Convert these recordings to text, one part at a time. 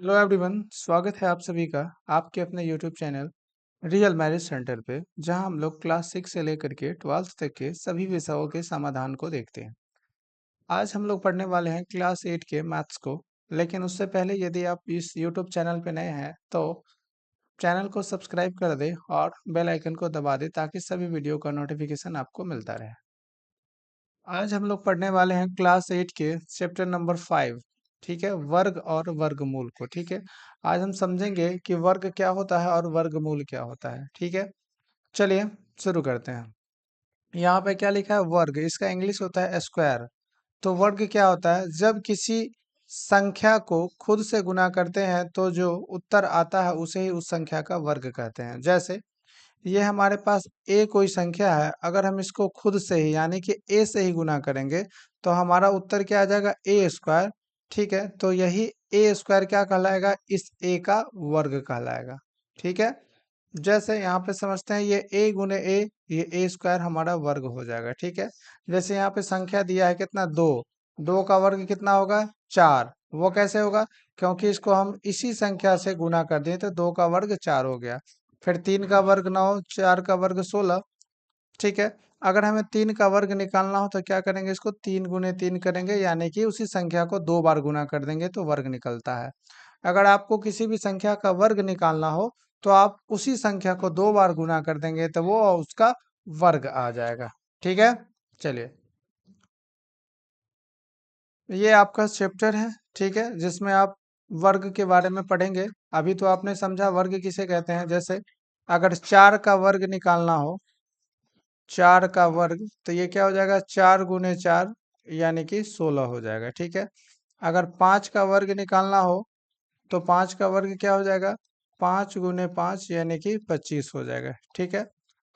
Hello everyone, स्वागत है आप सभी का आपके अपने YouTube channel real marriage centre पे, जहां हम लोग क्लास 6 से लेकर के 12th तक के सभी विषयों के समाधान को देखते हैं। आज हम लोग पढ़ने वाले हैं क्लास 8 के मैथ्स को। लेकिन उससे पहले यदि आप इस यूट्यूब चैनल पे नए हैं तो चैनल को सब्सक्राइब कर दें और बेल आइकन को दबा दें ताकि सभी वीडियो का नोटिफिकेशन आपको मिलता रहे। आज हम लोग पढ़ने वाले हैं क्लास 8 के चैप्टर नंबर 5। ठीक है, वर्ग और वर्गमूल को। ठीक है, आज हम समझेंगे कि वर्ग क्या होता है और वर्गमूल क्या होता है। ठीक है, चलिए शुरू करते हैं। यहाँ पे क्या लिखा है? वर्ग, इसका इंग्लिश होता है स्क्वायर। तो वर्ग क्या होता है? जब किसी संख्या को खुद से गुना करते हैं तो जो उत्तर आता है उसे ही उस संख्या का वर्ग कहते हैं। जैसे ये हमारे पास ए कोई संख्या है, अगर हम इसको खुद से ही यानी कि ए से ही गुना करेंगे तो हमारा उत्तर क्या आ जाएगा? ए स्क्वायर। ठीक है, तो यही ए स्क्वायर क्या कहलाएगा? इस ए का वर्ग कहलाएगा। ठीक है, जैसे यहाँ पे समझते हैं ये ए गुने ए, ये ए स्क्वायर हमारा वर्ग हो जाएगा। ठीक है, जैसे यहाँ पे संख्या दिया है कितना? दो। दो का वर्ग कितना होगा? चार। वो कैसे होगा? क्योंकि इसको हम इसी संख्या से गुना कर दिए तो दो का वर्ग चार हो गया। फिर तीन का वर्ग नौ, चार का वर्ग 16। ठीक है, अगर हमें तीन का वर्ग निकालना हो तो क्या करेंगे? इसको तीन गुने तीन करेंगे, यानी कि उसी संख्या को दो बार गुना कर देंगे तो वर्ग निकलता है। अगर आपको किसी भी संख्या का वर्ग निकालना हो तो आप उसी संख्या को दो बार गुना कर देंगे तो वो उसका वर्ग आ जाएगा। ठीक है, चलिए, ये आपका चैप्टर है। ठीक है, जिसमें आप वर्ग के बारे में पढ़ेंगे। अभी तो आपने समझा वर्ग किसे कहते हैं। जैसे अगर चार का वर्ग निकालना हो, चार का वर्ग, तो ये क्या हो जाएगा? चार गुने चार यानी कि 16 हो जाएगा। ठीक है, अगर पाँच का वर्ग निकालना हो तो पाँच का वर्ग क्या हो जाएगा? पाँच गुने पाँच यानी कि 25 हो जाएगा। ठीक है,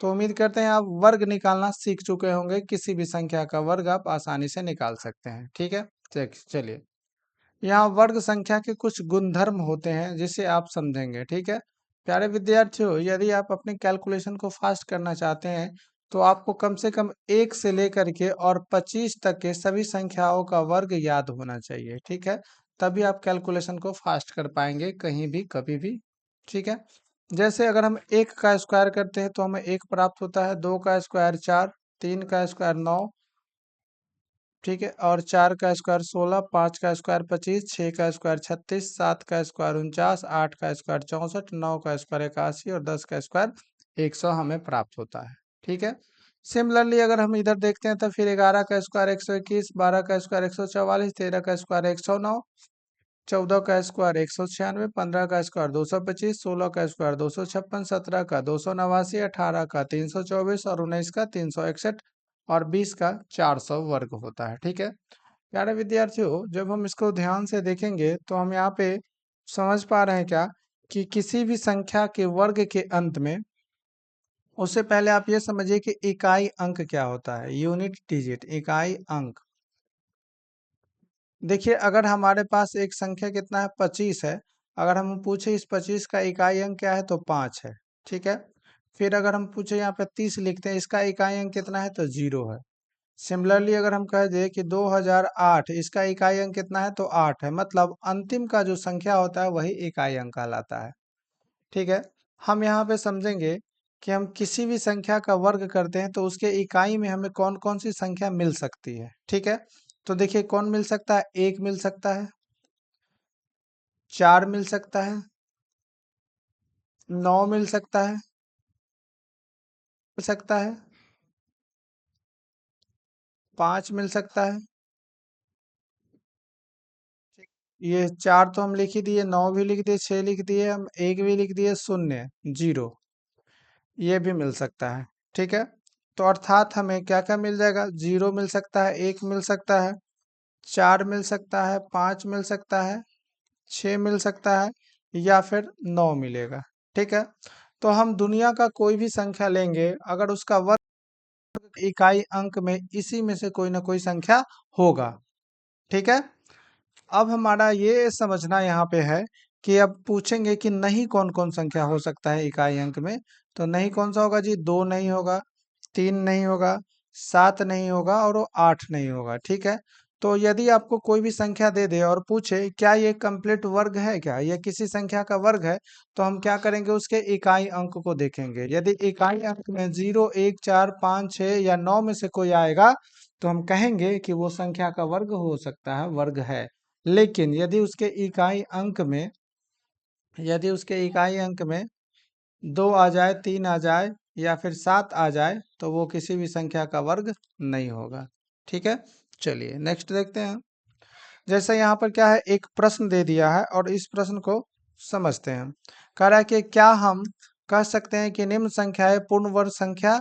तो उम्मीद करते हैं आप वर्ग निकालना सीख चुके होंगे। किसी भी संख्या का वर्ग आप आसानी से निकाल सकते हैं। ठीक है, चलिए, यहाँ वर्ग संख्या के कुछ गुणधर्म होते हैं जिसे आप समझेंगे। ठीक है, प्यारे विद्यार्थियों, यदि आप अपने कैलकुलेशन को फास्ट करना चाहते हैं तो आपको कम से कम एक से लेकर के और 25 तक के सभी संख्याओं का वर्ग याद होना चाहिए। ठीक है, तभी आप कैलकुलेशन को फास्ट कर पाएंगे कहीं भी कभी भी। ठीक है, जैसे अगर हम एक का स्क्वायर करते हैं तो हमें एक प्राप्त होता है, दो का स्क्वायर चार, तीन का स्क्वायर नौ, ठीक है, और चार का स्क्वायर 16, पाँच का स्क्वायर 25, छः का स्क्वायर 36, सात का स्क्वायर 49, आठ का स्क्वायर 64, नौ का स्क्वायर 81 और 10 का स्क्वायर 100 हमें प्राप्त होता है। ठीक है, सिमिलरली अगर हम इधर देखते हैं तो फिर 11 का स्क्वायर 121, 12 का स्क्वायर 144, 13 का स्क्वायर 109, 14 का स्क्वायर 196, 15 का स्क्वायर 225, 16 का स्क्वायर 256, 17 का 289, 18 का 324 और 19 का 361 और 20 का 400 वर्ग होता है। ठीक है, प्यारे विद्यार्थियों, जब हम इसको ध्यान से देखेंगे तो हम यहाँ पे समझ पा रहे हैं क्या कि किसी भी संख्या के वर्ग के अंत में, उससे पहले आप ये समझिए कि इकाई अंक क्या होता है। यूनिट डिजिट, इकाई अंक। देखिए, अगर हमारे पास एक संख्या कितना है? 25 है। अगर हम पूछे इस 25 का इकाई अंक क्या है तो 5 है। ठीक है, फिर अगर हम पूछे यहाँ पे 30 लिखते हैं, इसका इकाई अंक कितना है तो 0 है। सिमिलरली अगर हम कह दें कि 2008, इसका इकाई अंक कितना है तो 8 है। मतलब अंतिम का जो संख्या होता है वही इकाई अंक कहलाता है। ठीक है, हम यहाँ पे समझेंगे कि हम किसी भी संख्या का वर्ग करते हैं तो उसके इकाई में हमें कौन कौन सी संख्या मिल सकती है। ठीक है, तो देखिए कौन मिल सकता है? एक मिल सकता है, चार मिल सकता है, नौ मिल सकता है, मिल सकता है, पांच मिल सकता है। ये चार तो हम लिख ही दिए, नौ भी लिख दिए, छह लिख दिए, हम एक भी लिख दिए, शून्य, जीरो, ये भी मिल सकता है। ठीक है, तो अर्थात हमें क्या क्या मिल जाएगा? जीरो मिल सकता है, एक मिल सकता है, चार मिल सकता है, पांच मिल सकता है, छह मिल सकता है, या फिर नौ मिलेगा। ठीक है, तो हम दुनिया का कोई भी संख्या लेंगे, अगर उसका वर्ग इकाई अंक में इसी में से कोई ना कोई संख्या होगा। ठीक है, अब हमारा ये समझना यहाँ पे है कि अब पूछेंगे कि नहीं कौन कौन संख्या हो सकता है इकाई अंक में। तो नहीं कौन सा होगा जी? दो नहीं होगा, तीन नहीं होगा, सात नहीं होगा और वो आठ नहीं होगा। ठीक है, तो यदि आपको कोई भी संख्या दे दे और पूछे क्या ये कंप्लीट वर्ग है, क्या ये किसी संख्या का वर्ग है, तो हम क्या करेंगे, उसके इकाई अंक को देखेंगे। यदि इकाई अंक में 0, 1, 4, 5, 6 या 9 में से कोई आएगा तो हम कहेंगे कि वो संख्या का वर्ग हो सकता है, वर्ग है। लेकिन यदि उसके इकाई अंक में 2 आ जाए, 3 आ जाए या फिर 7 आ जाए तो वो किसी भी संख्या का वर्ग नहीं होगा। ठीक है, चलिए नेक्स्ट देखते हैं। जैसे यहाँ पर क्या है, एक प्रश्न दे दिया है और इस प्रश्न को समझते हैं। कह रहा है कि क्या हम कह सकते हैं कि निम्न संख्याएं पूर्ण वर्ग संख्या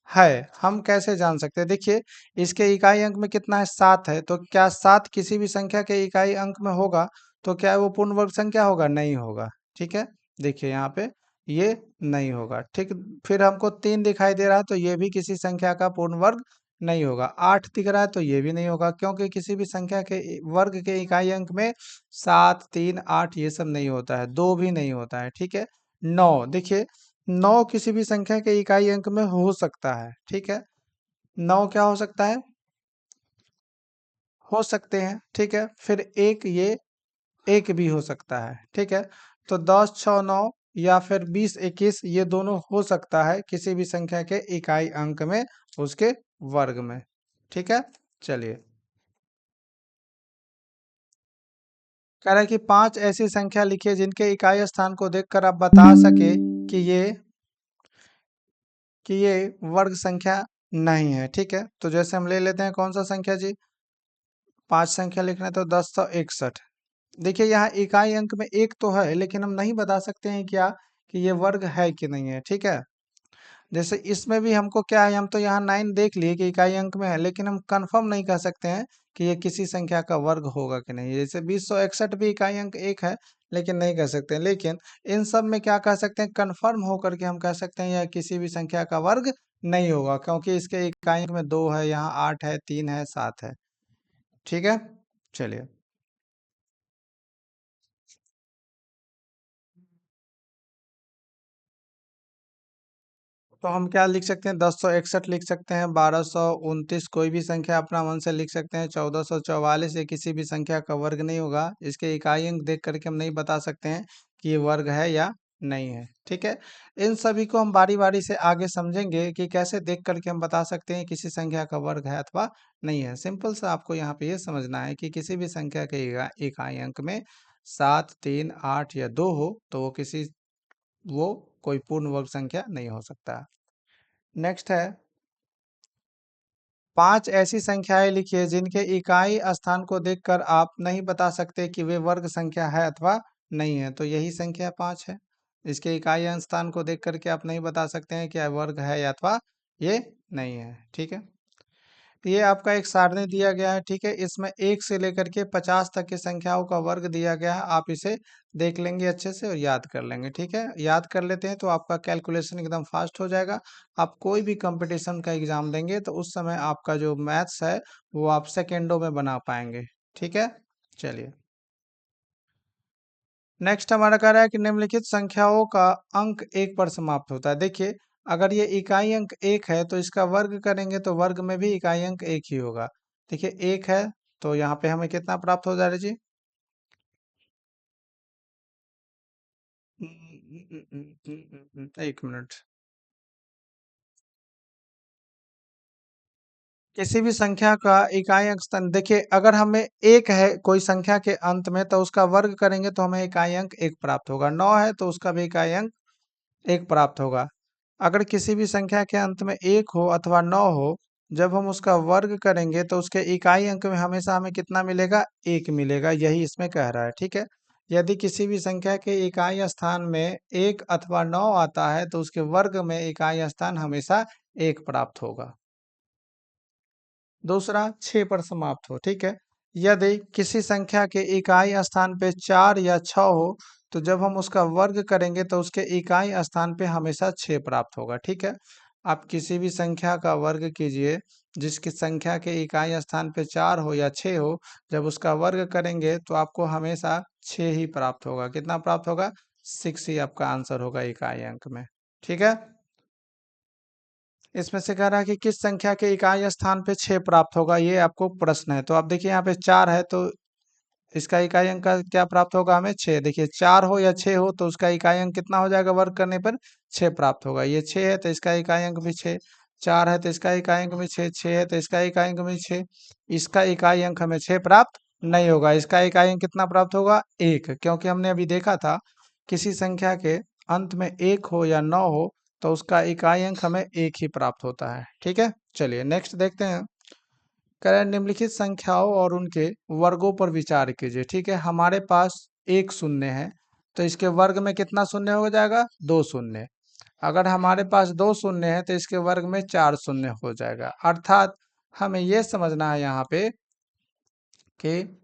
है। हम कैसे जान सकते हैं, देखिए इसके इकाई अंक में कितना है, 7 है, तो क्या 7 किसी भी संख्या के इकाई अंक में होगा तो क्या वो पूर्ण वर्ग संख्या होगा, नहीं होगा। ठीक है, देखिए यहाँ पे ये नहीं होगा। ठीक, फिर हमको 3 दिखाई दे रहा है तो ये भी किसी संख्या का पूर्ण वर्ग नहीं होगा। 8 दिख रहा है तो ये भी नहीं होगा, क्योंकि किसी भी संख्या के वर्ग के इकाई अंक में 7, 3, 8 ये सब नहीं होता है, 2 भी नहीं होता है। ठीक है, 9 देखिए, 9 किसी भी संख्या के इकाई अंक में हो सकता है। ठीक है, 9 क्या हो सकता है, हो सकते हैं। ठीक है, फिर एक ये एक भी हो सकता है। ठीक है, तो 10, 6, 9 या फिर 20, 21 ये दोनों हो सकता है किसी भी संख्या के इकाई अंक में, उसके वर्ग में। ठीक है, चलिए कह रहा है कि 5 ऐसी संख्या लिखिए जिनके इकाई स्थान को देखकर आप बता सके कि ये वर्ग संख्या नहीं है। ठीक है, तो जैसे हम ले लेते हैं कौन सा संख्या जी, 5 संख्या लिखना है तो 1061। देखिए यहाँ इकाई अंक में एक तो है लेकिन हम नहीं बता सकते हैं क्या कि ये वर्ग है कि नहीं है। ठीक है, जैसे इसमें भी हमको क्या है, हम तो यहाँ 9 देख लिए कि इकाई अंक में है, लेकिन हम कंफर्म नहीं कह सकते हैं कि ये किसी संख्या का वर्ग होगा कि नहीं। जैसे 2061 भी इकाई अंक एक है लेकिन नहीं कह सकते हैं। लेकिन इन सब में क्या कह सकते हैं, कंफर्म होकर के हम कह सकते हैं यह किसी भी संख्या का वर्ग नहीं होगा, क्योंकि इसके इकाई अंक में 2 है, यहाँ 8 है, 3 है, 7 है। ठीक है, चलिए तो हम क्या लिख सकते हैं, 1061 लिख सकते हैं, 1229 कोई भी संख्या अपना मन से लिख सकते हैं, 1444 ये किसी भी संख्या का वर्ग नहीं होगा। इसके इकाई अंक देख करके हम नहीं बता सकते हैं कि ये वर्ग है या नहीं है। ठीक है, इन सभी को हम बारी बारी से आगे समझेंगे कि कैसे देख करके हम बता सकते हैं किसी संख्या का वर्ग है अथवा नहीं है। सिंपल सा आपको यहाँ पे ये समझना है कि किसी भी संख्या के इकाई अंक में 7, 3, 8 या 2 हो तो वो कोई पूर्ण वर्ग संख्या नहीं हो सकता। नेक्स्ट है, 5 ऐसी संख्याएं लिखिए जिनके इकाई स्थान को देखकर आप नहीं बता सकते कि वे वर्ग संख्या है अथवा नहीं है। तो यही संख्या 5 है, इसके इकाई स्थान को देख करके आप नहीं बता सकते हैं क्या वर्ग है या अथवा ये नहीं है। ठीक है, ये आपका एक सारणी दिया गया है। ठीक है, इसमें 1 से लेकर के 50 तक की संख्याओं का वर्ग दिया गया है। आप इसे देख लेंगे अच्छे से और याद कर लेंगे। ठीक है, याद कर लेते हैं तो आपका कैलकुलेशन एकदम फास्ट हो जाएगा। आप कोई भी कंपटीशन का एग्जाम देंगे तो उस समय आपका जो मैथ्स है वो आप सेकेंडों में बना पाएंगे। ठीक है, चलिए नेक्स्ट हमारा कह रहा है कि निम्नलिखित संख्याओं का अंक 1 पर समाप्त होता है। देखिए अगर ये इकाई अंक 1 है तो इसका वर्ग करेंगे तो वर्ग में भी इकाई अंक 1 ही होगा। देखिए 1 है तो यहाँ पे हमें कितना प्राप्त हो जा रहा है जी, 1 मिनट। किसी भी संख्या का इकाई अंक स्थान, देखिए अगर हमें एक है कोई संख्या के अंत में तो उसका वर्ग करेंगे तो हमें इकाई अंक 1 प्राप्त होगा। 9 है तो उसका भी इकाई अंक 1 प्राप्त होगा। अगर किसी भी संख्या के अंत में 1 हो अथवा 9 हो, जब हम उसका वर्ग करेंगे तो उसके इकाई अंक में हमेशा हमें कितना मिलेगा, 1 मिलेगा। यही इसमें कह रहा है। ठीक है, यदि किसी भी संख्या के इकाई स्थान में 1 अथवा 9 आता है तो उसके वर्ग में इकाई स्थान हमेशा 1 प्राप्त होगा। दूसरा 6 पर समाप्त हो। ठीक है, यदि किसी संख्या के इकाई स्थान पे 4 या 6 हो तो जब हम उसका वर्ग करेंगे तो उसके इकाई स्थान पे हमेशा 6 प्राप्त होगा। ठीक है, आप किसी भी संख्या का वर्ग कीजिए जिसकी संख्या के इकाई स्थान पे 4 हो या 6 हो, जब उसका वर्ग करेंगे तो आपको हमेशा 6 ही प्राप्त होगा। कितना प्राप्त होगा, 6 ही आपका आंसर होगा इकाई अंक में। ठीक है, इसमें से कह रहा है कि किस संख्या के इकाई स्थान पे 6 प्राप्त होगा, ये आपको प्रश्न है। तो आप देखिए यहाँ पे 4 है, तो इसका इकाई अंक का क्या प्राप्त होगा हमें? 6। देखिए 4 हो या 6 हो तो उसका इकाई अंक कितना हो जाएगा? वर्ग करने पर 6 प्राप्त होगा। ये 6 है तो इसका इकाई अंक भी 6, 4 है तो इसका इकाई अंक भी 6, 6 है तो इसका इकाई अंक भी 6। इसका इकाई अंक हमें 6 प्राप्त नहीं होगा। इसका इकाई अंक कितना प्राप्त होगा? 1, क्योंकि हमने अभी देखा था किसी संख्या के अंत में 1 हो या 9 हो तो उसका इकाई अंक हमें 1 ही प्राप्त होता है। ठीक है, चलिए नेक्स्ट देखते हैं। कह रहे हैं निम्नलिखित संख्याओं और उनके वर्गों पर विचार कीजिए। ठीक है, हमारे पास एक शून्य है तो इसके वर्ग में कितना शून्य हो जाएगा? 2 शून्य। अगर हमारे पास 2 शून्य है तो इसके वर्ग में 4 शून्य हो जाएगा। अर्थात हमें यह समझना है यहाँ पे कि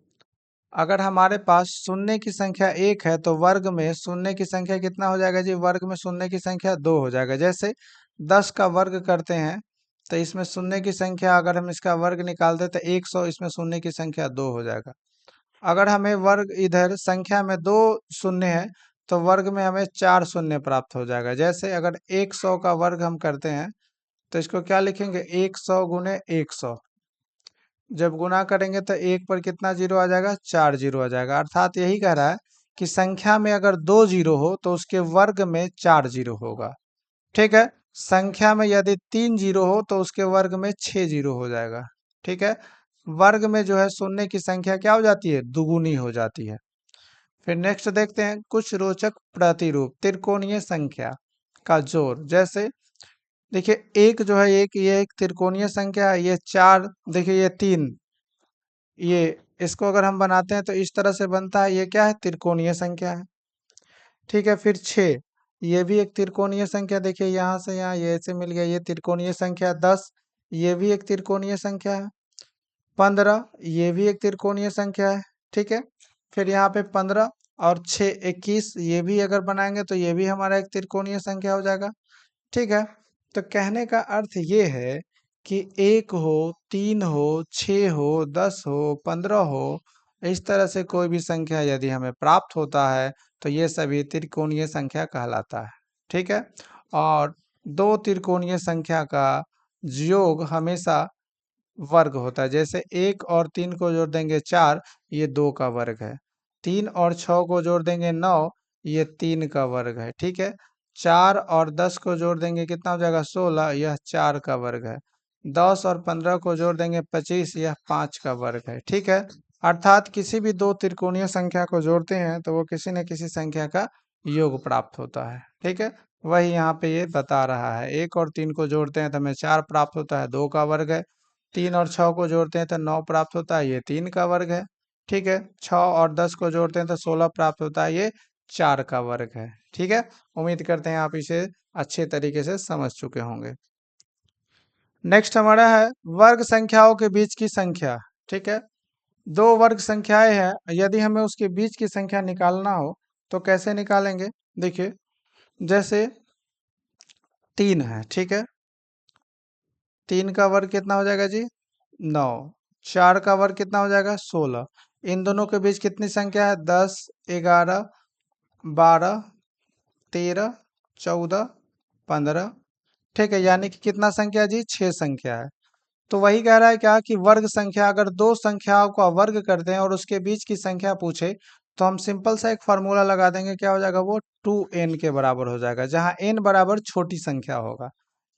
अगर हमारे पास शून्य की संख्या 1 है तो वर्ग में शून्य की संख्या कितना हो जाएगा जी? वर्ग में शून्य की संख्या 2 हो जाएगा। जैसे 10 का वर्ग करते हैं तो इसमें शून्य की संख्या अगर हम इसका वर्ग निकाल दें तो 100, इसमें शून्य की संख्या 2 हो जाएगा। अगर हमें वर्ग इधर संख्या में 2 शून्य है तो वर्ग में हमें 4 शून्य प्राप्त हो जाएगा। जैसे अगर 100 का वर्ग हम करते हैं तो इसको क्या लिखेंगे? 100 गुने 100। जब गुना करेंगे तो 1 पर कितना जीरो आ जाएगा? 4 जीरो आ जाएगा। अर्थात यही कह रहा है कि संख्या में अगर 2 जीरो हो तो उसके वर्ग में 4 जीरो होगा। ठीक है, संख्या में यदि 3 जीरो हो तो उसके वर्ग में 6 जीरो हो जाएगा। ठीक है, वर्ग में जो है शून्य की संख्या क्या हो जाती है? दुगुनी हो जाती है। फिर नेक्स्ट देखते हैं कुछ रोचक प्रतिरूप त्रिकोणीय संख्या का जोड़। जैसे देखिए एक जो है, एक ये एक त्रिकोणीय संख्या है, ये 4, देखिए ये 3, ये इसको अगर हम बनाते हैं तो इस तरह से बनता है। ये क्या है? त्रिकोणीय संख्या है। ठीक है, फिर 6, ये भी एक त्रिकोणीय संख्या। देखिए यहाँ से यहाँ ये ऐसे मिल गया, ये त्रिकोणीय संख्या। 10, ये भी एक त्रिकोणीय संख्या है। 15, ये भी एक त्रिकोणीय संख्या है। ठीक है, फिर यहाँ पे 15 और 6 21, ये भी अगर बनाएंगे तो ये भी हमारा एक त्रिकोणीय संख्या हो जाएगा। ठीक है, तो कहने का अर्थ ये है कि 1 हो, 3 हो, 6 हो, 10 हो, 15 हो, इस तरह से कोई भी संख्या यदि हमें प्राप्त होता है तो ये सभी त्रिकोणीय संख्या कहलाता है। ठीक है, और दो त्रिकोणीय संख्या का योग हमेशा वर्ग होता है। जैसे 1 और 3 को जोड़ देंगे 4, ये 2 का वर्ग है। 3 और 6 को जोड़ देंगे 9, ये 3 का वर्ग है। ठीक है, 4 और 10 को जोड़ देंगे कितना हो जाएगा? 16, यह 4 का वर्ग है। 10 और 15 को जोड़ देंगे 25, यह 5 का वर्ग है। ठीक है, अर्थात किसी भी दो त्रिकोणीय संख्या को जोड़ते हैं तो वो किसी न किसी संख्या का योग प्राप्त होता है। ठीक है, वही यहाँ पे ये बता रहा है। 1 और 3 को जोड़ते हैं तो हमें 4 प्राप्त होता है, 2 का वर्ग है। 3 और 6 को जोड़ते हैं तो 9 प्राप्त होता है, ये 3 का वर्ग है। ठीक है, 6 और 10 को जोड़ते हैं तो 16 प्राप्त होता है, ये 4 का वर्ग है। ठीक है, उम्मीद करते हैं आप इसे अच्छे तरीके से समझ चुके होंगे। नेक्स्ट हमारा है वर्ग संख्याओं के बीच की संख्या। ठीक है, दो वर्ग संख्याएं हैं, यदि हमें उसके बीच की संख्या निकालना हो तो कैसे निकालेंगे? देखिए जैसे 3 है। ठीक है, 3 का वर्ग कितना हो जाएगा जी? 9। 4 का वर्ग कितना हो जाएगा? 16। इन दोनों के बीच कितनी संख्या है? 10, 11, 12, 13, 14, 15। ठीक है, यानी कि कितना संख्या जी? 6 संख्या है। तो वही कह रहा है क्या कि वर्ग संख्या, अगर दो संख्याओं का वर्ग कर दें और उसके बीच की संख्या पूछे तो हम सिंपल सा एक फार्मूला लगा देंगे। क्या हो जाएगा? वो 2n के बराबर हो जाएगा, जहां n बराबर छोटी संख्या होगा।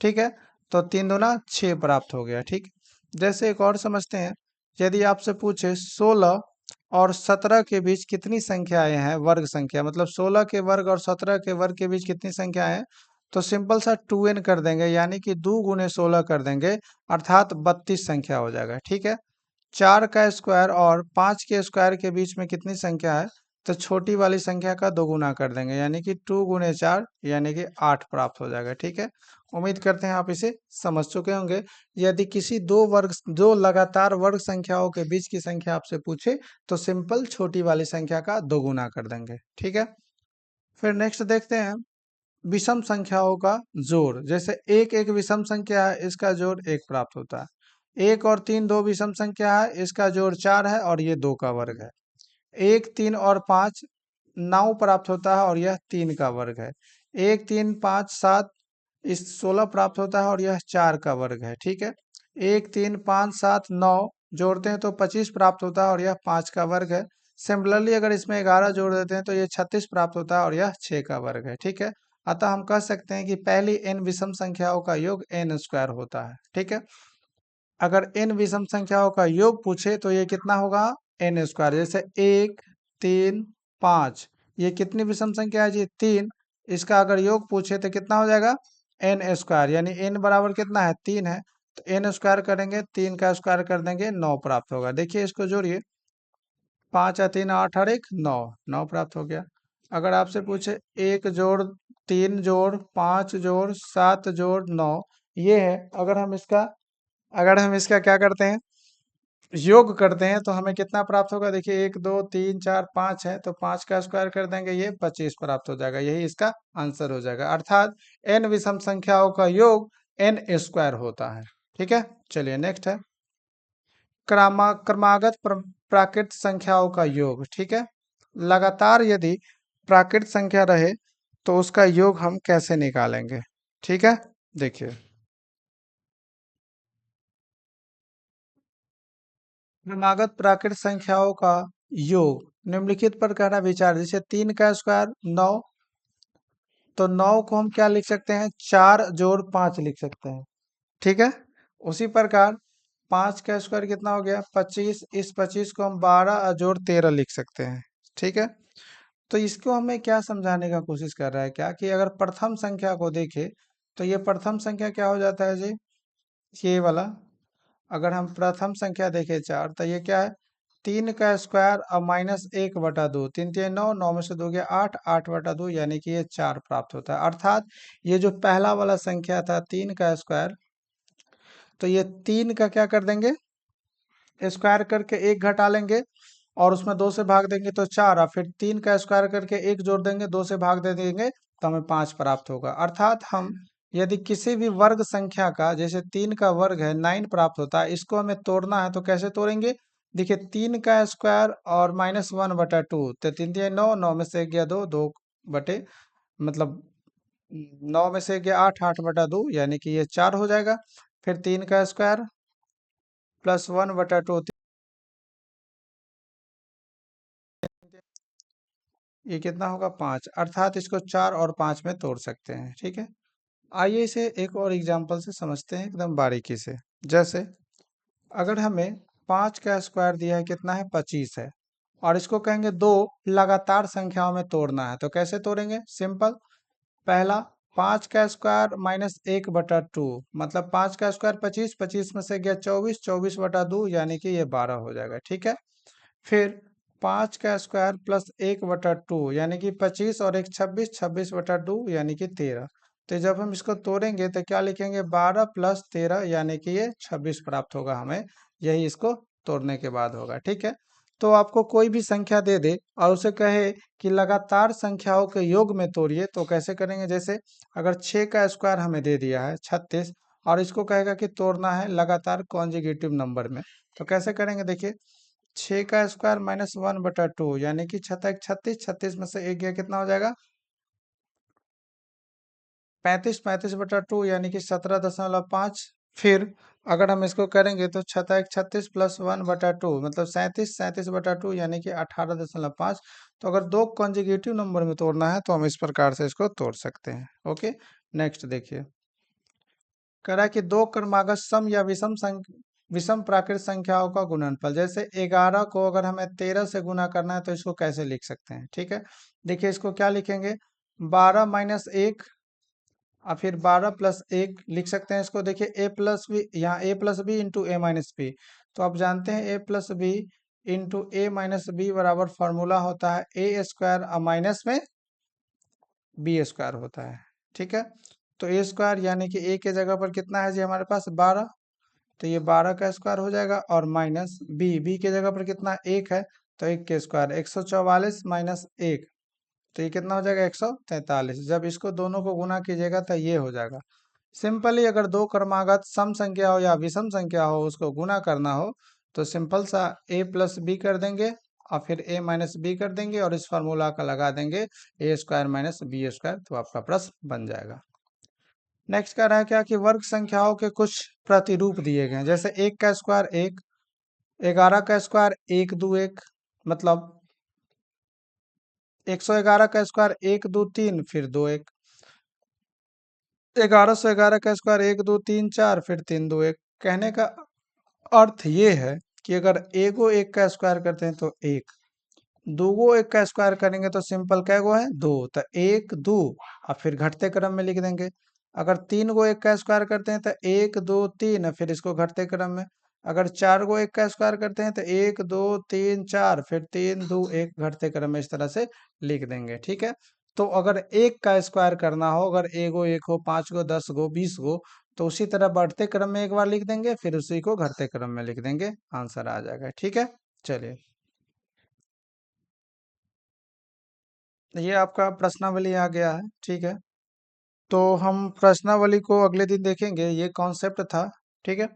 ठीक है, तो 3 दूना 6 प्राप्त हो गया। ठीक, जैसे एक और समझते हैं। यदि आपसे पूछे 16 और 17 के बीच कितनी संख्याएं हैं, वर्ग संख्या मतलब 16 के वर्ग और 17 के वर्ग के बीच कितनी संख्या है, तो सिंपल सा 2n कर देंगे, यानी कि 2 गुने 16 कर देंगे, अर्थात 32 संख्या हो जाएगा। ठीक है, 4 का स्क्वायर और 5 के स्क्वायर के बीच में कितनी संख्या है, तो छोटी वाली संख्या का दोगुना कर देंगे, यानी कि 2 गुने 4 यानी कि 8 प्राप्त हो जाएगा। ठीक है, उम्मीद करते हैं आप इसे समझ चुके होंगे। यदि किसी दो लगातार वर्ग संख्याओं के बीच की संख्या आपसे पूछे तो सिंपल छोटी वाली संख्या का दोगुना कर देंगे। ठीक है, फिर नेक्स्ट देखते हैं विषम संख्याओं का जोड़। जैसे एक एक विषम संख्या है, इसका जोड़ 1 प्राप्त होता है। 1 और 3 दो विषम संख्या है, इसका जोड़ 4 है और ये 2 का वर्ग है। 1, 3 और 5 9 प्राप्त होता है और यह 3 का वर्ग है। 1, 3, 5, 7 इस 16 प्राप्त होता है और यह 4 का वर्ग है। ठीक है, 1 3 5 7 9 जोड़ते हैं तो 25 प्राप्त होता है और यह 5 का वर्ग है। सिमिलरली अगर इसमें 11 जोड़ देते हैं तो ये 36 प्राप्त होता है और यह 6 का वर्ग है। ठीक है, अतः हम कह सकते हैं कि पहली n विषम संख्याओं का योग n स्क्वायर होता है। ठीक है, अगर n विषम संख्याओं का योग पूछे तो ये कितना होगा, n स्क्वायर। जैसे 1 3 5, ये कितनी विषम संख्या है जी, 3। इसका अगर योग पूछे तो कितना हो जाएगा, n स्क्वायर, यानी n बराबर कितना है, 3 है। तो n स्क्वायर करेंगे, 3 का स्क्वायर कर देंगे, 9 प्राप्त होगा। देखिए इसको जोड़िए, 5 या 3 8 और 1 9, 9 प्राप्त हो गया। अगर आपसे पूछे 1 जोड़ 3 जोड़ 5 जोड़ 7 जोड़ 9, ये है। अगर हम इसका क्या करते हैं, योग करते हैं तो हमें कितना प्राप्त होगा। देखिए 1 2 3 4 5 है, तो 5 का स्क्वायर कर देंगे, ये 25 प्राप्त हो जाएगा। यही इसका आंसर हो जाएगा। अर्थात n विषम संख्याओं का योग n स्क्वायर होता है। ठीक है, चलिए नेक्स्ट है क्रमागत प्राकृत संख्याओं का योग। ठीक है, लगातार यदि प्राकृत संख्या रहे तो उसका योग हम कैसे निकालेंगे। ठीक है, देखिए क्रमागत प्राकृत संख्याओं का योग निम्नलिखित प्रकार का विचार, जैसे 3 का स्क्वायर 9, तो 9 को हम क्या लिख सकते हैं, 4 जोड़ 5 लिख सकते हैं। ठीक है, उसी प्रकार 5 का स्क्वायर कितना हो गया, 25। इस 25 को हम 12 जोड़ 13 लिख सकते हैं। ठीक है, तो इसको हमें क्या समझाने का कोशिश कर रहा है, क्या कि अगर प्रथम संख्या को देखें तो ये प्रथम संख्या क्या हो जाता है जी, ये वाला। अगर हम प्रथम संख्या देखें 4, तो ये क्या है, 3 का स्क्वायर और -1/2, 3 3 9, 9 में से 2 गया 8, 8/2, यानी कि ये 4 प्राप्त होता है। अर्थात ये जो पहला वाला संख्या था 3 का स्क्वायर, तो ये 3 का क्या कर देंगे, स्क्वायर करके 1 घटा लेंगे और उसमें 2 से भाग देंगे तो 4, और फिर 3 का स्क्वायर करके 1 जोड़ देंगे, 2 से भाग दे देंगे तो हमें 5 प्राप्त होगा। अर्थात हम यदि किसी भी वर्ग संख्या का, जैसे 3 का वर्ग है 9 प्राप्त होता है, इसको हमें तोड़ना है तो कैसे तोड़ेंगे। देखिए 3 का स्क्वायर और -1/2, तो 3 3 9, 9 में से गया 2, 2 बटे मतलब 9 में से गया 8, 8/2, यानी कि ये 4 हो जाएगा। फिर 3 का स्क्वायर प्लस 1/2, ये कितना होगा, 5। अर्थात इसको 4 और 5 में तोड़ सकते हैं। ठीक है, आइए इसे एक और एग्जांपल से समझते हैं एकदम बारीकी से। जैसे अगर हमें 5 का स्क्वायर दिया है, कितना है, 25 है, और इसको कहेंगे दो लगातार संख्याओं में तोड़ना है, तो कैसे तोड़ेंगे, सिंपल। पहला, 5 का स्क्वायर -1/2, मतलब 5 का स्क्वायर 25, 25 में से गया 24, 24/2, यानी कि ये 12 हो जाएगा। ठीक है, फिर 5 का स्क्वायर प्लस 1/2, यानी कि 25 और 1 26, 26/2, यानी कि 13। तो जब हम इसको तोड़ेंगे तो क्या लिखेंगे, 12 प्लस 13, यानी कि ये 26 प्राप्त होगा हमें। यही इसको तोड़ने के बाद होगा। ठीक है, तो आपको कोई भी संख्या दे दे और उसे कहे कि लगातार संख्याओं के योग में तोड़िए, तो कैसे करेंगे। जैसे अगर 6 का स्क्वायर हमें दे दिया है 36, और इसको कहेगा कि तोड़ना है लगातार कॉन्जिगेटिव नंबर में, तो कैसे करेंगे। देखिए 6 का स्क्वायर -1/2, यानी कि 6 36, 36 में से एक गया, कितना हो जाएगा, 35, 35/2, यानी कि 17.5। फिर अगर हम इसको करेंगे तो 6 36 प्लस 1/2, मतलब 37, 37/2, यानी कि 18.5। तो अगर दो कॉन्जिगेटिव नंबर में तोड़ना है तो हम इस प्रकार से इसको तोड़ सकते हैं। ओके, नेक्स्ट देखिए, कह रहा है कि दो क्रमागत सम या विषम प्राकृत संख्याओं का गुणनफल। जैसे 11 को अगर हमें 13 से गुना करना है तो इसको कैसे लिख सकते हैं। ठीक है, देखिए इसको क्या लिखेंगे, 12 माइनस 1 और फिर 12 प्लस 1 लिख सकते हैं इसको। देखिए ए प्लस बी, यहाँ ए प्लस बी इंटू ए माइनस बी, तो आप जानते हैं ए प्लस बी इंटू ए माइनस बी बराबर फॉर्मूला होता है ए स्क्वायर माइनस में बी स्क्वायर होता है। ठीक है, तो ए स्क्वायर यानी कि ए के जगह पर कितना है जी हमारे पास 12, तो ये 12 का स्क्वायर हो जाएगा, और माइनस बी के जगह पर कितना 1 है, तो 1 के स्क्वायर 144 माइनस 1, तो ये कितना हो जाएगा 143। जब इसको दोनों को गुना कीजिएगा तो ये हो जाएगा। सिंपली अगर दो क्रमागत सम संख्या हो या विषम संख्या हो, उसको गुना करना हो तो सिंपल सा ए प्लस बी कर देंगे और फिर ए माइनस बी कर देंगे और इस फार्मूला का लगा देंगे ए स्क्वायर माइनस बी स्क्वायर, तो आपका प्रश्न बन जाएगा। नेक्स्ट कह रहा है क्या कि वर्ग संख्याओं के कुछ प्रतिरूप दिए गए हैं, जैसे 1 का स्क्वायर 1, 11 का स्क्वायर 1 2 1, मतलब 111 का स्क्वायर 1 2 3 फिर 2 1, 1111 का स्क्वायर 1 2 3 4 फिर 3 2 1। कहने का अर्थ ये है कि अगर एगो 1 का स्क्वायर करते हैं तो 1, दूगो 1 का स्क्वायर करेंगे तो सिंपल कैगो है 2, तो 1 2, और फिर घटते क्रम में लिख देंगे। अगर 3 गो 1 का स्क्वायर करते हैं तो 1 2 3, फिर इसको घटते क्रम में। अगर 4 गो 1 का स्क्वायर करते हैं तो 1 2 3 4, फिर 3 2 1 घटते क्रम में, इस तरह से लिख देंगे। ठीक है, तो अगर 1 का स्क्वायर करना हो, अगर एगो 1 हो, 5 गो 10 गो 20 गो, तो उसी तरह बढ़ते क्रम में एक बार लिख देंगे, फिर उसी को घटते क्रम में लिख देंगे, आंसर आ जाएगा। ठीक है, चलिए ये आपका प्रश्नावली आ गया है। ठीक है, तो हम प्रश्नावली को अगले दिन देखेंगे, ये कॉन्सेप्ट था। ठीक है,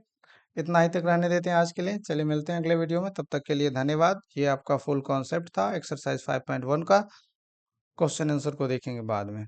इतना ही तक रहने देते हैं आज के लिए। चलिए मिलते हैं अगले वीडियो में, तब तक के लिए धन्यवाद। ये आपका फुल कॉन्सेप्ट था एक्सरसाइज 5.1 का। क्वेश्चन आंसर को देखेंगे बाद में।